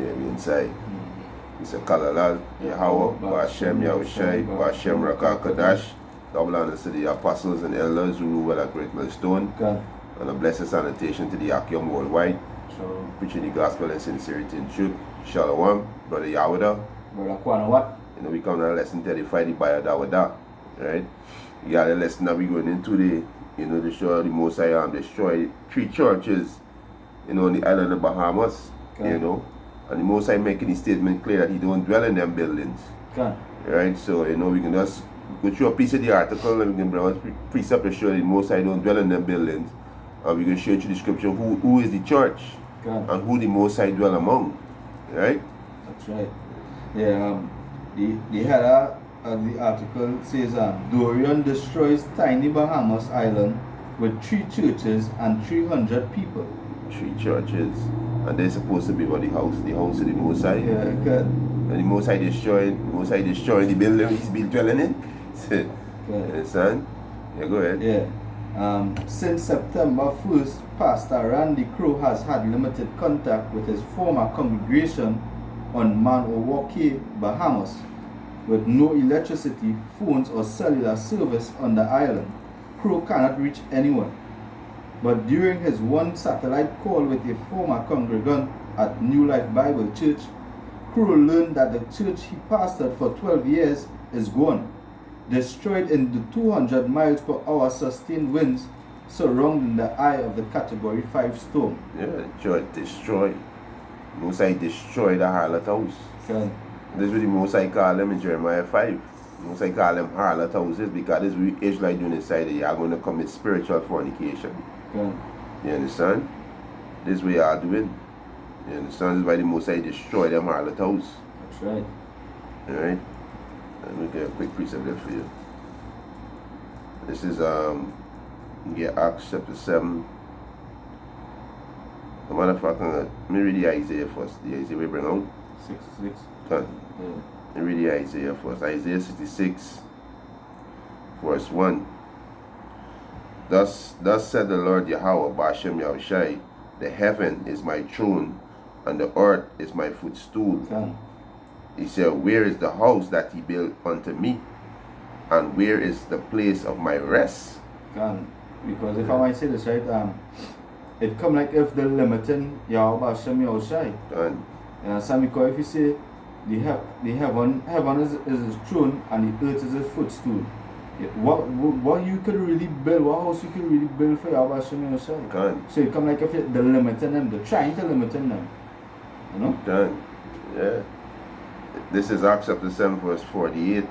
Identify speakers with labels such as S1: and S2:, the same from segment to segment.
S1: Yeah, we inside. It's a Kalalal, Yahweh, Ba'ashem Yahushai, Ba'ashem Rakakadash. Double honors to the apostles and elders who rule well at Great Millstone.
S2: God.
S1: And a blessed salutation to the Akyom worldwide.
S2: Shalom.
S1: Preaching the gospel in sincerity and truth. Shalom, Brother Yahudah.
S2: Brother Kwanawat.
S1: You know, we come to lesson 35, the Baya Dawada. Right? We got a lesson that we're going into the, you know, the show the Most High destroyed 3 churches, you know, on the island of Bahamas. Okay. You know. And the Most High making the statement clear that he don't dwell in them buildings.
S2: Okay.
S1: Right? So, you know, we can just go through a piece of the article and we can bring out precept to show that the Most High don't dwell in them buildings. And we can show you the scripture who is the church. Okay. And who the Most High dwell among. Right?
S2: That's right. Yeah, the header of the article says Dorian destroys tiny Bahamas island with 3 churches and 300 people.
S1: 3 churches. And they're supposed to be what the house of the Most High.
S2: Yeah, good.
S1: And the Most High destroying the building he's been dwelling in.
S2: Good.
S1: Understand? Yeah, go ahead.
S2: Yeah. Since September 1st, Pastor Randy Crow has had limited contact with his former congregation on Manawake, Bahamas, with no electricity, phones or cellular service on the island. Crow cannot reach anyone. But during his one satellite call with a former congregant at New Life Bible Church, Crow learned that the church he pastored for 12 years is gone, destroyed in the 200 miles per hour sustained winds surrounding the eye of the Category 5 storm.
S1: Yeah, the church destroyed. Most High destroyed the harlot house.
S2: Okay.
S1: This is what the Most High call them in Jeremiah 5. Most High call them harlot houses because this is what Israel doing inside it. You are going to commit spiritual fornication.
S2: Okay.
S1: You understand? This is what you are doing. You understand? This is why the Most High destroyed them harlot house.
S2: That's right.
S1: Alright? Let me get a quick precept there for you. This is Acts chapter 7. As a matter of fact, let me read the Isaiah first. The Isaiah we bring out.
S2: 66.
S1: Let me read the Isaiah first. Isaiah 66, verse 1. Thus said the Lord Yahweh, Ba'ashem Yahushai, the heaven is my throne, and the earth is my footstool.
S2: Okay.
S1: He said, where is the house that he built unto me? And where is the place of my rest?
S2: Okay. Because if I might say this right, it come like if the limiting Yahweh Ba'ashem Yahushai. And some because if you say the heaven is his throne and the earth is his footstool. What you could really build, what house you could really build for Yahweh Ba'ashem Yahushai? So it come like if the limiting them, they're trying to limit them. You know?
S1: Done. Yeah. This is Acts chapter 7 verse 48.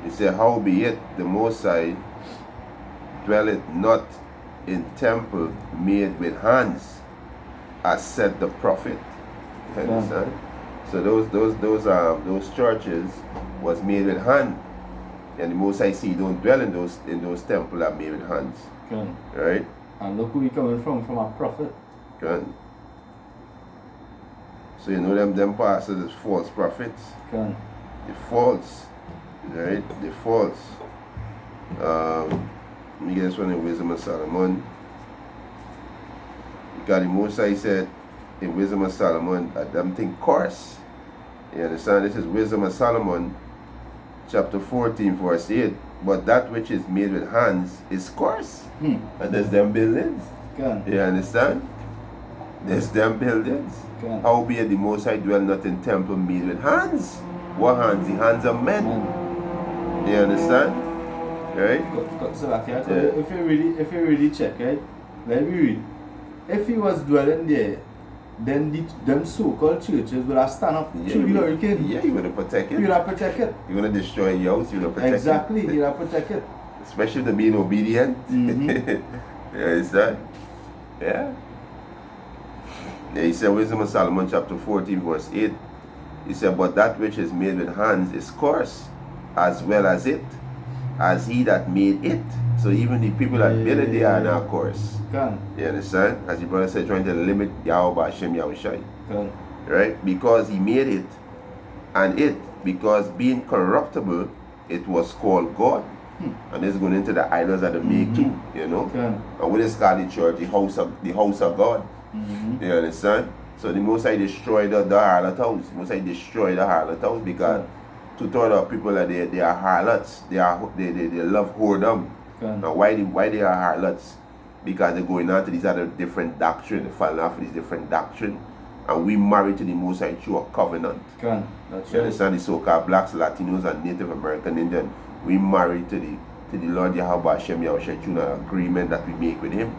S1: It said, howbeit the Most High dwelleth not in temple made with hands, as said the prophet. You understand? So those churches was made with hand. And the Most High see don't dwell in those temples that made with hands.
S2: Okay.
S1: Right?
S2: And look who we coming from a prophet.
S1: Okay. So you know them pastors is false prophets.
S2: Okay.
S1: The false. Right? The false. Let me get this one in Wisdom of Solomon. Because the Most High said in Wisdom of Solomon that them thing coarse. You understand? This is Wisdom of Solomon chapter 14 verse 8. But that which is made with hands is coarse. And there's them buildings.
S2: Okay.
S1: You understand? There's them buildings.
S2: Okay.
S1: Howbeit the Most High dwell not in temple made with hands. What hands? The hands of men. You understand? Right?
S2: So like, yeah. If you really check, right? Let me read. If he was dwelling there, then them so-called churches will have stand up through the hurricane.
S1: Yeah, you would have protect it.
S2: You would have protect it.
S1: You're going to destroy your house, you would have protect
S2: exactly,
S1: it.
S2: you would have protect it.
S1: Especially the being obedient. You understand? Yeah. He said, Wisdom of Solomon chapter 14 verse 8. He said, but that which is made with hands is coarse, as well as it, as he that made it. So even the people that built it, they are now coarse. You understand? As the brother said, trying to limit Yahweh Ba'ashem Yahushai. Right? Because he made it, and it, because being corruptible, it was called God. And this is going into the idols that they make too, you know. And what is called the church, the house of God. You understand? So the Most High destroyed the harlot house. The Most High destroyed the harlot house because two-thirds of people are they are harlots. They love whoredom. Now why they are harlots? Because they're going on to these other different doctrine, they're falling off of these different doctrine. And we married to the Most High through a covenant.
S2: That's
S1: you understand? The so-called blacks, Latinos, and Native American Indian. We married to the Lord Yahweh Hashem Yahushua through an agreement that we make with him.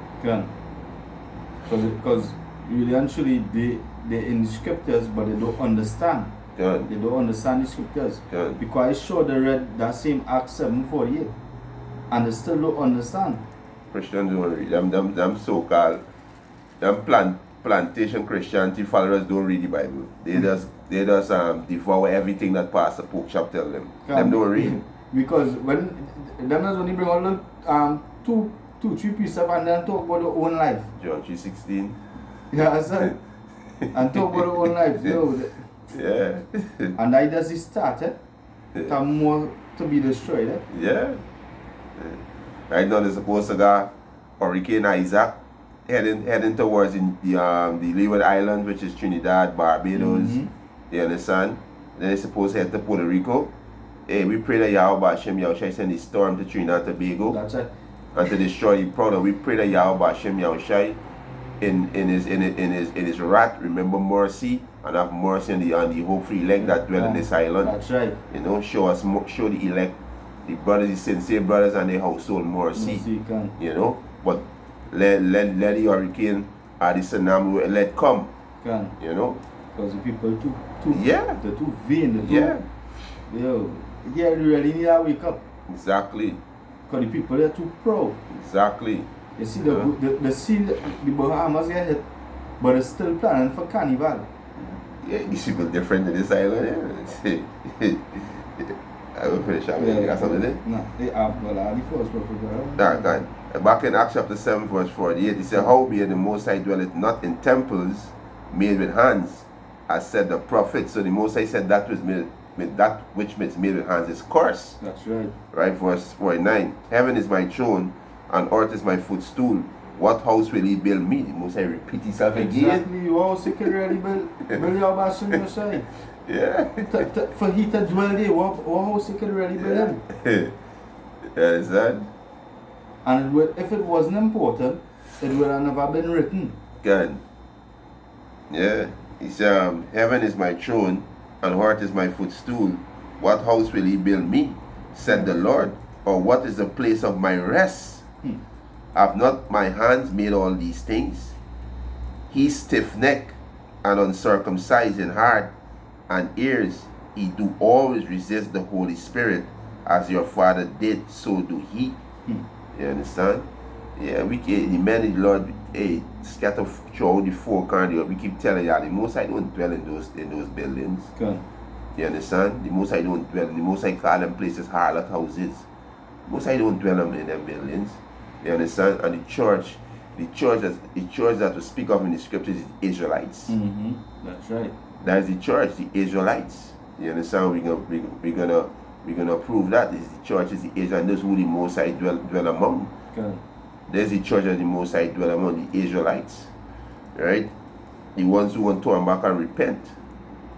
S2: Because really and truly they're in the scriptures, but they don't understand. They don't understand the scriptures. Because I sure they read that same Acts 7:48 and they still don't understand.
S1: Christians don't read them so-called plantation Christianity followers don't read the Bible. They just devour everything that Pastor Porkchop tell them. Them don't read.
S2: Because when you bring all the 2-3 pieces and then talk about their own life.
S1: John 3:16.
S2: Yeah, sir. And talk about their own life.
S1: Yeah.
S2: And that does it start, to more to be destroyed,
S1: Yeah. Right now they're supposed to go Hurricane Isaac heading towards the Leeward Islands, which is Trinidad, Barbados. You understand? Then they're supposed to head to Puerto Rico. Hey, we pray that Yahweh Hashem Yahushua send the storm to Trinidad and Tobago.
S2: That's it.
S1: And to destroy the product. We pray that Yahweh Hashem Yahushua in his wrath remember mercy and have mercy on the hopeful elect that dwell in this island.
S2: That's right.
S1: You know, show the elect, the brothers, the sincere brothers and their household mercy. You know, but let the hurricane or the tsunami let come. You know,
S2: because the people
S1: they're
S2: too vain. You really need to wake up.
S1: Exactly.
S2: Because the people are too proud.
S1: Exactly.
S2: You see the Bahamas get hit, but they're still planning for carnival.
S1: Yeah, these people different in this island. I will finish up. You got something there?
S2: No, they have the first prophet.
S1: Alright. Back in Acts chapter 7 verse 48, it said, "Howbeit the Most High dwelleth not in temples made with hands, as said the prophet." So the Most High said that which is made with hands is cursed.
S2: That's right.
S1: Right, verse 49. "Heaven is my throne, and earth is my footstool. What house will he build me?" The Most High repeat himself again.
S2: Exactly. What house he can really build? Build your bastion yourself.
S1: Yeah.
S2: For he to dwell there, what house he can really build him?
S1: Is that?
S2: And if it wasn't important, it would have never been written.
S1: God. Yeah. He said, "Heaven is my throne, and earth is my footstool. What house will he build me? Said the Lord. Or what is the place of my rest? Have not my hands made all these things? He stiff-necked and uncircumcised in heart and ears, he do always resist the Holy Spirit, as your father did, so do he." You understand? Yeah, the men of the Lord, scatter throughout the four corners. We keep telling you, the Most High don't dwell in those buildings.
S2: Good.
S1: You understand? The Most High don't dwell. The Most High call them places harlot houses. The Most High don't dwell in them buildings. You understand? And the church that we speak of in the scriptures is Israelites.
S2: That's right.
S1: That is the church, the Israelites. You understand? We're gonna prove that is the church is the Israelites. That's who the Most High dwell among.
S2: Good.
S1: There's the church of the Most High dwell among, the Israelites. Right? The ones who want to turn back and repent.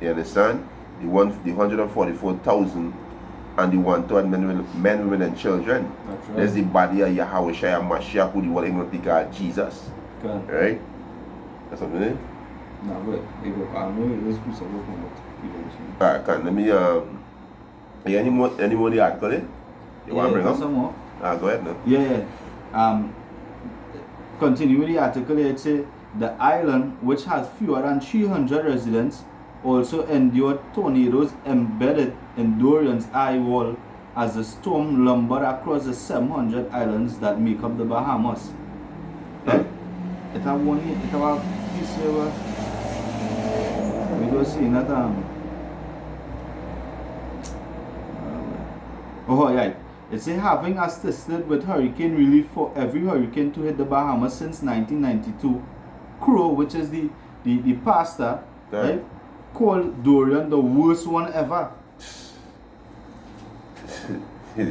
S1: You understand? The 144,000 and the 1/3 men, women, and children.
S2: That's right.
S1: There's the body of Yahweh Shai and Mashiach, who the world English people call Jesus.
S2: Good.
S1: Right? That's something there?
S2: No, but I know this piece of work.
S1: Alright, can let me any more the article there? You want to bring up?
S2: Some more.
S1: Go ahead now.
S2: Yeah. Continue with the article. It says the island, which has fewer than 300 residents, also endured tornadoes embedded in Dorian's eye wall as the storm lumbered across the 700 islands that make up the Bahamas. It have one here. It have a piece here. We don't see that. Oh yeah. It says having assisted with hurricane relief for every hurricane to hit the Bahamas since 1992, Crow, which is the pastor, right, called Dorian the worst one ever.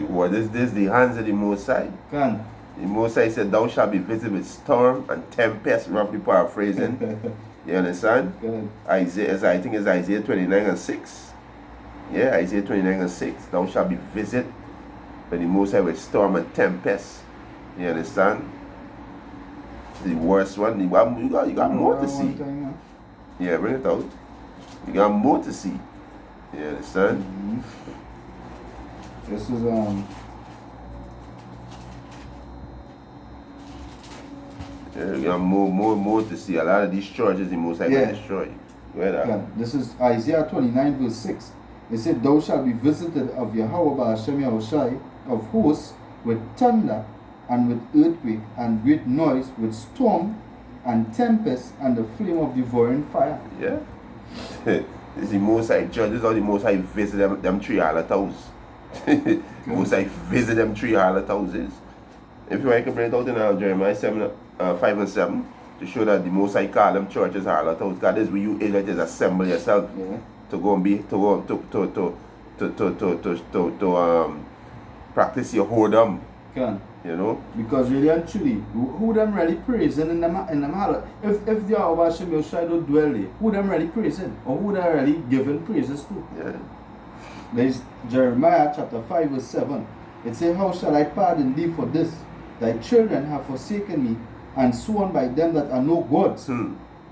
S1: What is this? The hands of the Most High. The Most High said, "Thou shalt be visited with storm and tempest," roughly paraphrasing. You understand?
S2: Good.
S1: Isaiah, I think it's Isaiah 29 and 6. Yeah, Isaiah 29 and 6. Thou shalt be visited by the Most High with storm and tempest. You understand? The worst one. You got more to see. Yeah, bring it out. You got more to see. You understand?
S2: This is
S1: Yeah, you got more to see. A lot of these churches the Most High will destroy. Go ahead.
S2: Yeah, this is Isaiah 29 verse 6. It said, Thou shalt be visited of Yahweh Ba'ashem Yahushai of hosts with thunder and with earthquake and great noise, with storm and tempest and the flame of devouring fire.
S1: Yeah. This is the Most High church. This is how the Most High visit them three harlot houses. Most High visit them three harlot houses. If you want, you can bring it out in Jeremiah 5 and 7 to show that the Most High call them churches harlot houses. God is where you Israelites assemble yourself to go and be to practice your whoredom. You know?
S2: Because really and truly, who them really praising in them harlot? If the Yahweh Hashem Yoshai don't dwell there, who them really praising? Or who they really giving praises to?
S1: Yeah.
S2: There's Jeremiah chapter 5 verse 7. It says, How shall I pardon thee for this? Thy children have forsaken me, and sworn by them that are no gods.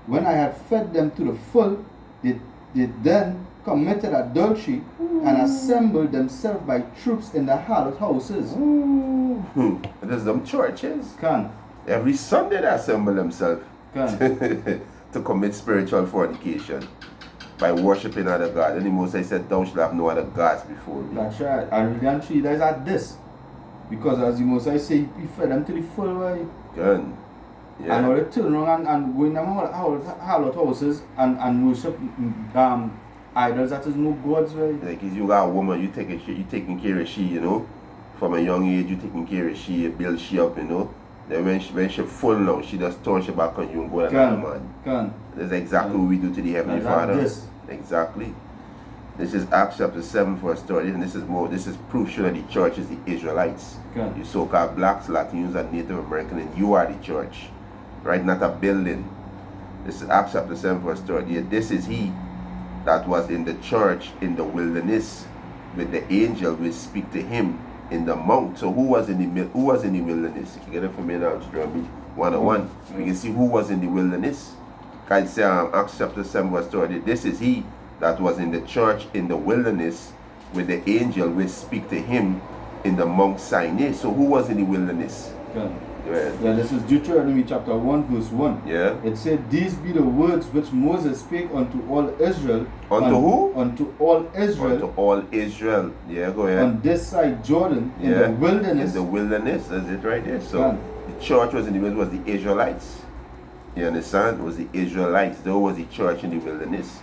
S2: When I had fed them to the full, they then committed adultery and assembled themselves by troops in the harlot houses.
S1: It is them churches. Every Sunday they assemble themselves to commit spiritual fornication by worshipping other gods. And the Most High said, Thou shalt have no other gods before me.
S2: That's right. And really and truly, there's at this. Because as the Most High say, He fed them to the full way.
S1: Good. Yeah.
S2: And all they turn around and go in them harlot houses and worship idols that is no gods way.
S1: Like if you got a woman, you taking care of she, you know. From a young age, you taking care of she, you build she up, you know. Then when she full now, she just turn she back on you and go another man. That's exactly what we do to the Heavenly Father.
S2: This.
S1: Exactly. This is Acts chapter 7 for a story, and this is proof showing that the church is the Israelites. You so-called blacks, Latinos, and Native American, and you are the church. Right? Not a building. This is Acts chapter 7 for a story. This is he that was in the church in the wilderness with the angel which speak to him in the mount. So who was in the wilderness? You can get it from me now, Deuteronomy 101. We can see who was in the wilderness. Can say Acts chapter 7 verse 30. This is he that was in the church in the wilderness with the angel which speak to him in the Mount Sinai. So who was in the wilderness?
S2: Yeah, this is Deuteronomy chapter 1 verse 1.
S1: Yeah.
S2: It said, These be the words which Moses spake unto all Israel.
S1: Unto who?
S2: Unto all Israel.
S1: Unto all Israel. Yeah, go ahead.
S2: On this side Jordan, in the wilderness.
S1: In the wilderness, that's it right there. So the church was in the wilderness, was the Israelites. You understand? It was the Israelites. There was the church in the wilderness.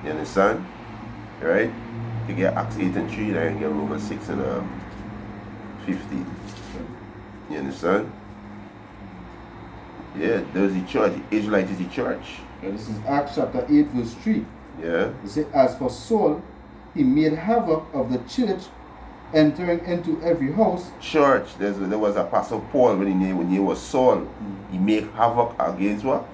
S1: You understand? Right? You get Acts 8 and 3, then you get Romans 6 and 15. You understand? Yeah, there's the church. The Israelite is the church.
S2: Yeah, this is Acts chapter 8 verse 3.
S1: Yeah.
S2: It says, As for Saul, he made havoc of the church, entering into every house.
S1: Church. There was Apostle Paul when he was Saul. He made havoc against what?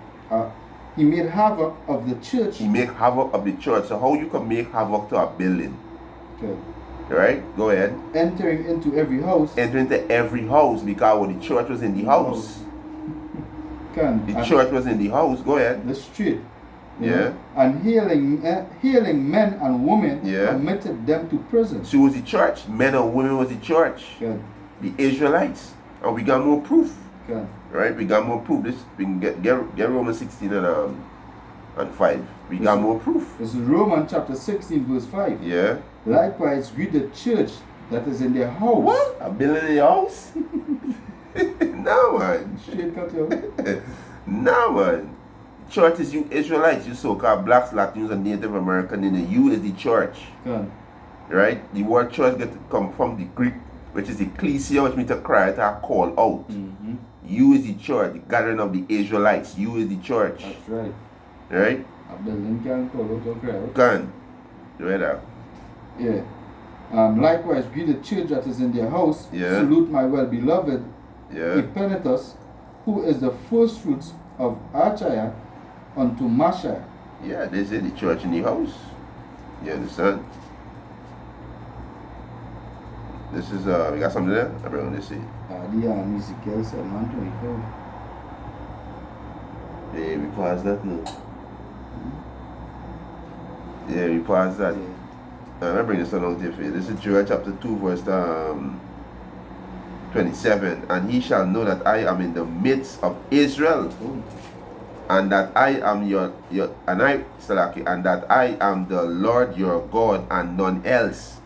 S2: He made havoc of the church.
S1: He made havoc of the church. So how you can make havoc to a building?
S2: Okay.
S1: Right? Go ahead.
S2: Entering into every house.
S1: Entering into every house because the church was in the house. The church was in the house. Go ahead.
S2: The street.
S1: Yeah.
S2: And healing men and women, committed them to prison.
S1: So it was the church. Men and women was the church. The Israelites. And we got more proof. Right? We got more proof. This we can get Romans 16 and 5. We got more proof.
S2: This is Romans chapter 16 verse 5.
S1: Yeah.
S2: Likewise greet the church that is in their house.
S1: What? A building in your house? No, man.
S2: Straight cut you.
S1: No, man. Church is you Israelites, you so-called blacks, Latinos, and Native American. And the you is the church. Right? The word church get to come from the Greek, which is ecclesia, which means to cry to call out. You is the church, the gathering of the Israelites. You is the church.
S2: That's right.
S1: Right?
S2: A building can call out to cry out.
S1: Can. Right now.
S2: Yeah. Likewise greet the church that is in their house.
S1: Yeah.
S2: Salute my well-beloved
S1: Yeah.
S2: Epanetus, who is the first fruits of Achaia, unto Masha.
S1: Yeah, they say the church in the house. You understand? This is, we got something there? I bring on this.
S2: The Ezekiel 7:24.
S1: Yeah, we pass that now. Yeah, we pass that.
S2: Yeah.
S1: I bring this one out here for you. This is Joel chapter 2, verse 27. And he shall know that I am in the midst of Israel, and that I am and that I am the Lord your God and none else,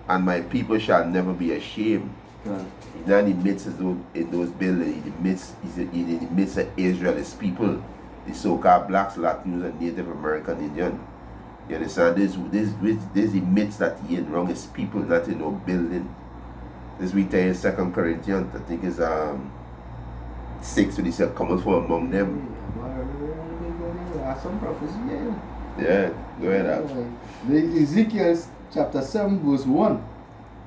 S1: and my people shall never be ashamed.
S2: Yeah.
S1: He's not in the midst of those buildings. He's in the midst of Israel, his people, the so-called blacks, Latinos, and Native American Indian. You understand? This the midst that he in, wrong his people, not in no building. This we tell you 2 Corinthians, I think is 6, when he said, coming from among them.
S2: Some prophecy, yeah.
S1: Yeah, go ahead, Al.
S2: The Ezekiel chapter 7 verse 1.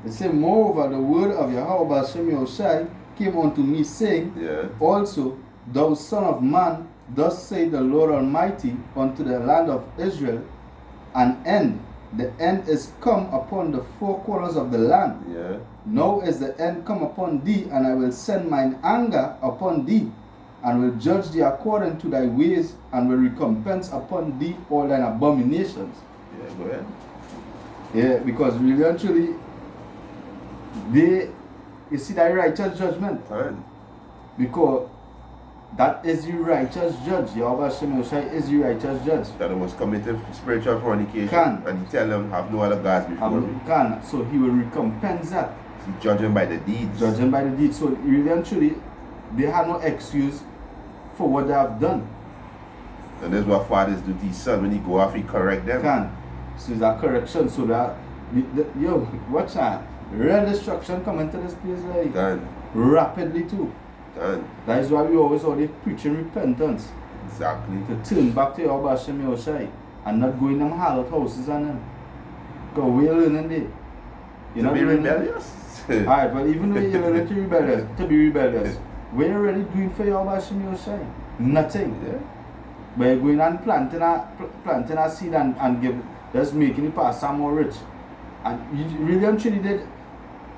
S2: It says, moreover, the word of Yahweh Hashem Yahushai came unto me, saying,
S1: Yeah.
S2: also, thou son of man, thus say the Lord Almighty unto the land of Israel, an end. The end is come upon the four corners of the land.
S1: Yeah.
S2: Now is the end come upon thee, and I will send mine anger upon thee, and will judge thee according to thy ways, and will recompense upon thee all thine abominations.
S1: Yeah, go ahead.
S2: Yeah, because really and truly, you see that righteous judgment.
S1: Fine.
S2: Because that is the righteous judge. Yahweh Hashem Yahushai is the righteous judge.
S1: That was committed spiritual fornication.
S2: Can.
S1: And he tell them, have no other gods before me.
S2: Can. So he will recompense that.
S1: He judging by the deeds.
S2: Judging by the deeds. So really and truly, they have no excuse for what they have done.
S1: And this is what fathers do to his son. When he go off, he correct them.
S2: Can. So it's a correction so that, yo, watch that. Real destruction coming to this place like
S1: Can.
S2: rapidly too.
S1: Can.
S2: That is why we always preaching repentance.
S1: Exactly.
S2: To turn back to Yahweh Hashem Yahushai and not go in them hallowed houses and them. Because we're learning there.
S1: You know, be rebellious.
S2: Alright, but even though you're learning to be rebellious, what are you really doing for Yahweh Hashem Yahushai? Nothing.
S1: Yeah.
S2: But you're going and planting a seed and just making the pastor more rich. And you really and truly did.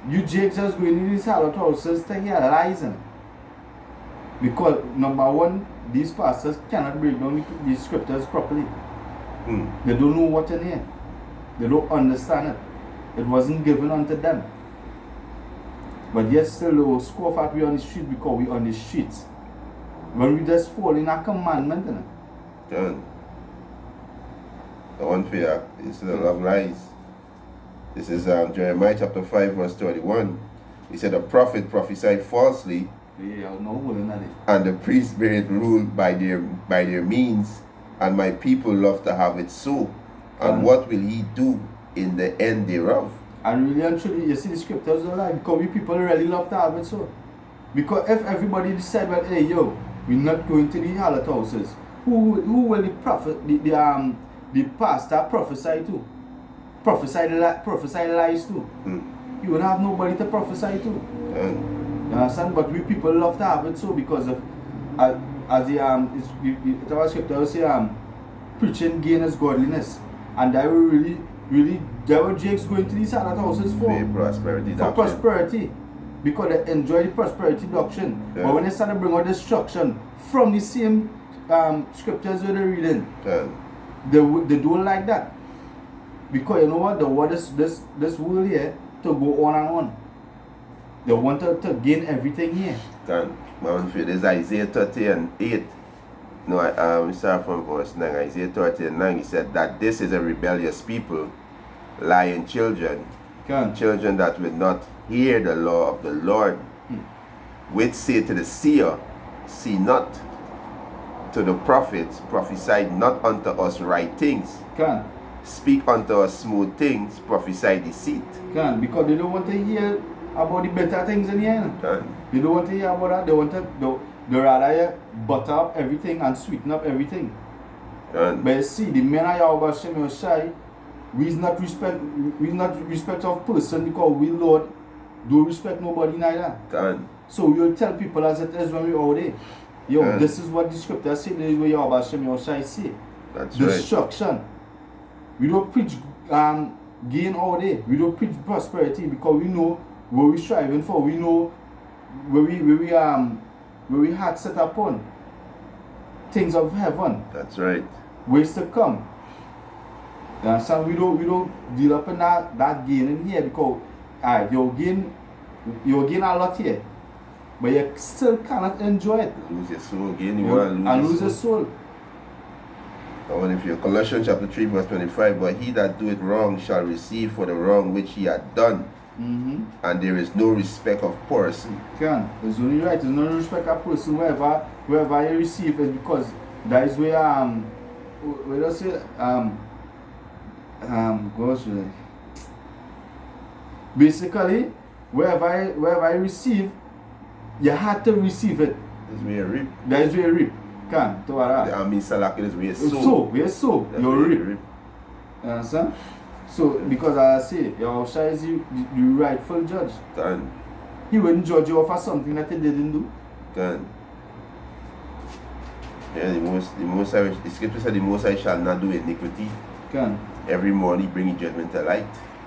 S2: You Jake just going in these hallowed houses to hear lies. Because number one, these pastors cannot break down these scriptures properly. They don't know what in here. They don't understand it. It wasn't given unto them. But yet still they will scoff at we on the street because we on the streets. When we just fall in a commandment.
S1: Done. The unfair is the love lies. This is Jeremiah chapter 5 verse 31. He said, the prophet prophesied falsely, and the priests bear it ruled by their means, and my people love to have it so. And what will he do in the end thereof?
S2: And really and truly, you see the scriptures are like, because we people really love to have it so. Because if everybody decide, well, hey yo, we're not going to the hallowed houses, who will the prophet, the pastor prophesy to? Prophesy lies to? You would have nobody to prophesy to. You understand? But we people love to have it so because of as the scripture say preaching gain is godliness, and they were really they were Jakes going to these hallowed houses for prosperity, because they enjoy the prosperity doctrine.
S1: Yeah.
S2: But when they start to bring out destruction from the same scriptures that they're reading, they don't like that, because you know what, they want this world here to go on and on. They want to gain everything here.
S1: There's Isaiah 30:8. No, we start from verse 9. Isaiah 30:9. He said that this is a rebellious people, lying children, children that will not hear the law of the Lord, which say to the seer, see not, to the prophets, prophesy not unto us right things. Speak unto us smooth things, prophesy deceit.
S2: Because they don't want to hear about the better things in the end. They don't want to hear about that. They want to they rather butter up everything and sweeten up everything. But you see, the men of Yahweh Hashem Yahushai, we not respect of person, because we Lord don't respect nobody neither. So we will tell people as it is when we out there. Yo, this is what the scripture says. This is what Yahweh Hashem Yahushai say.
S1: That's
S2: Destruction. Right. We don't preach gain all day. We don't preach prosperity because we know what we're striving for. We know where we had set upon things of heaven.
S1: That's right.
S2: Ways to come. You understand? We don't deal up in that gain in here because you'll gain a lot here. But you still cannot enjoy it.
S1: Lose your soul again. You want to
S2: lose your soul.
S1: And if you Colossians chapter 3 verse 25, but he that doeth wrong shall receive for the wrong which he had done. And there is no respect of person.
S2: There's only right. There's no respect of person. Wherever you receive it, because that is where we don't say goes with it. Basically, wherever I receive, you had to receive it.
S1: That's where you reap.
S2: That is where you reap.
S1: I mean, salak is where you sow.
S2: So, you reap. You understand? So, because I say, Yahushua is the rightful judge.
S1: Can.
S2: He wouldn't judge you for something that he didn't do.
S1: Can. Yeah, the scripture said the Most High shall not do iniquity.
S2: Can.
S1: Every morning bring judgment to light.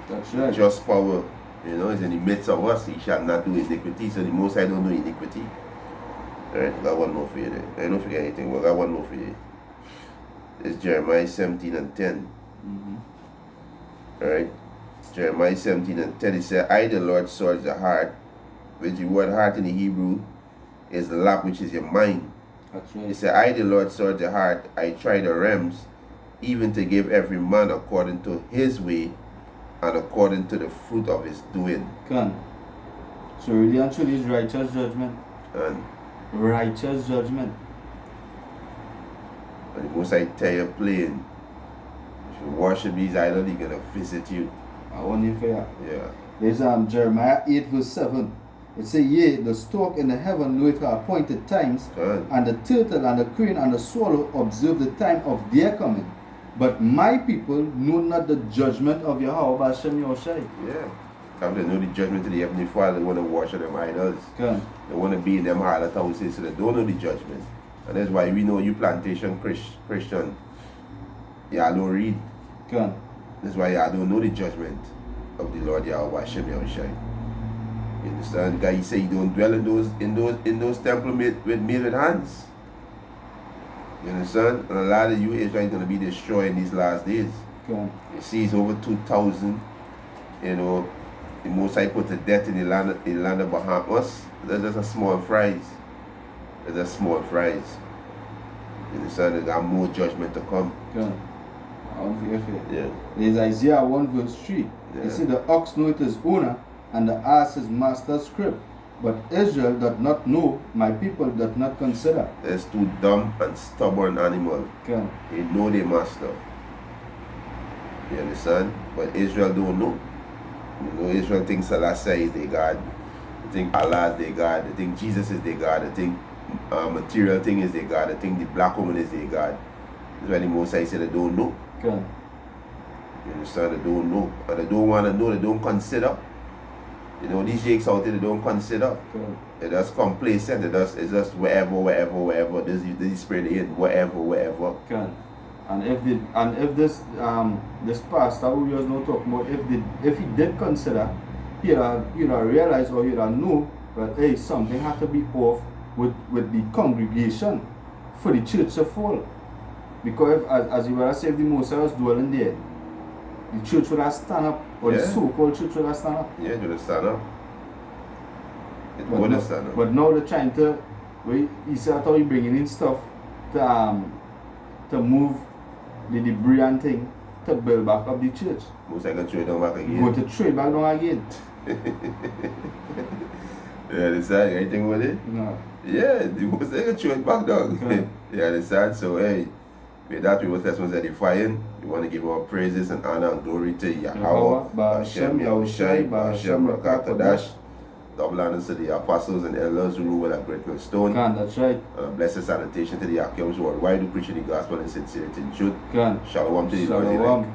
S2: That's right.
S1: Just power, is in the midst of us. He shall not do iniquity. So the Most High don't do iniquity. Alright, got one more for you there. I don't forget anything, but I got one more for you. It's Jeremiah 17 and 10. Alright? Jeremiah 17 and 10. It says, I, the Lord, search the heart, which the word heart in the Hebrew is the lap, which is your mind.
S2: That's right.
S1: It says, I, the Lord, search the heart, I try the realms, even to give every man according to his way and according to the fruit of his doing.
S2: So really and truly is righteous judgment.
S1: And
S2: righteous judgment.
S1: But the Most High tell you plain, if you worship these idols, he's gonna visit you.
S2: I want you for that.
S1: Yeah.
S2: There's Jeremiah 8 verse 7. It says, yea, the stork in the heaven knoweth her appointed times, and the turtle and the crane and the swallow observe the time of their coming. But my people know not the judgment of Yahweh Hashem Yahushai.
S1: Yeah. After they know the judgment of the Heavenly Father, they want to worship them idols. They want to be in them harlot houses, so they don't know the judgment. And that's why we know you plantation Christian, y'all don't read. That's why y'all don't know the judgment of the Lord Yahweh Hashem Yahushai. You understand? God, he said you don't dwell in those temples made with hands. You understand? And a lot of you Israel is going to be destroyed in these last days. You see, it's over 2,000. The Most High put to death in the land of Bahamas. That's just a small fries. That's a small fries. You understand? There's got more judgment to come.
S2: Yeah. There's Isaiah 1 verse 3. It says, the ox knoweth his owner, and the ass his master's crib. But Israel doth not know, my people doth not consider.
S1: There's two dumb and stubborn animals. They know their master. You understand? But Israel don't know. Israel thinks Selassie is their God. They think Allah is their God. They think Jesus is their God. They think material thing is their God. They think the black woman is their God. That's why the Most High said they don't know. You understand? They don't know. And they don't want to know. They don't consider. These jakes out there, they don't consider. They just complacent. It's just wherever. This is the spirit in wherever.
S2: And if this pastor who was not talking about, if he did consider, he'd realize or he'd know that hey, something had to be off with the congregation for the church to fall. Because if, as you were saying, if the Most High was dwelling there, the church would have stand up, or the so-called church would have stand up.
S1: Yeah, it would have stand up. It would have stand up.
S2: But now they're trying to, he said how he bringing in stuff to move the debris and thing to build back up the church.
S1: Most likely trade down back again.
S2: Go to trade back down again.
S1: You understand? Anything with it?
S2: No.
S1: Yeah, the most likely trade back down. You understand? So hey, with that we was edifying. We want to give our praises and honor and glory to Yahweh, Hashem, Yahushai, Hashem, Rakatadash. Double honors to the apostles and elders who rule with a great millstone.
S2: That's right.
S1: Blessed salutation to the Akims worldwide who preach the gospel in sincerity and truth.
S2: Shalom
S1: to the Lord elect.